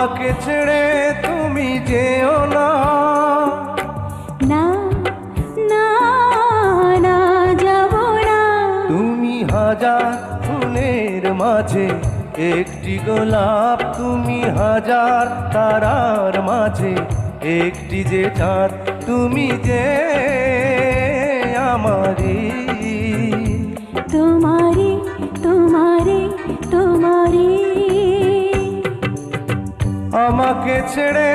আমাকে ছেড়ে তুমি যেও না, না না না যাব না। তুমি হাজার ফুলের মাঝে একটি গোলাপ, তুমি হাজার তারার মাঝে একটি যে চাঁদ, তুমি যে আমারি। তোমারি তোমারি তোমারি আমাকে ছেড়ে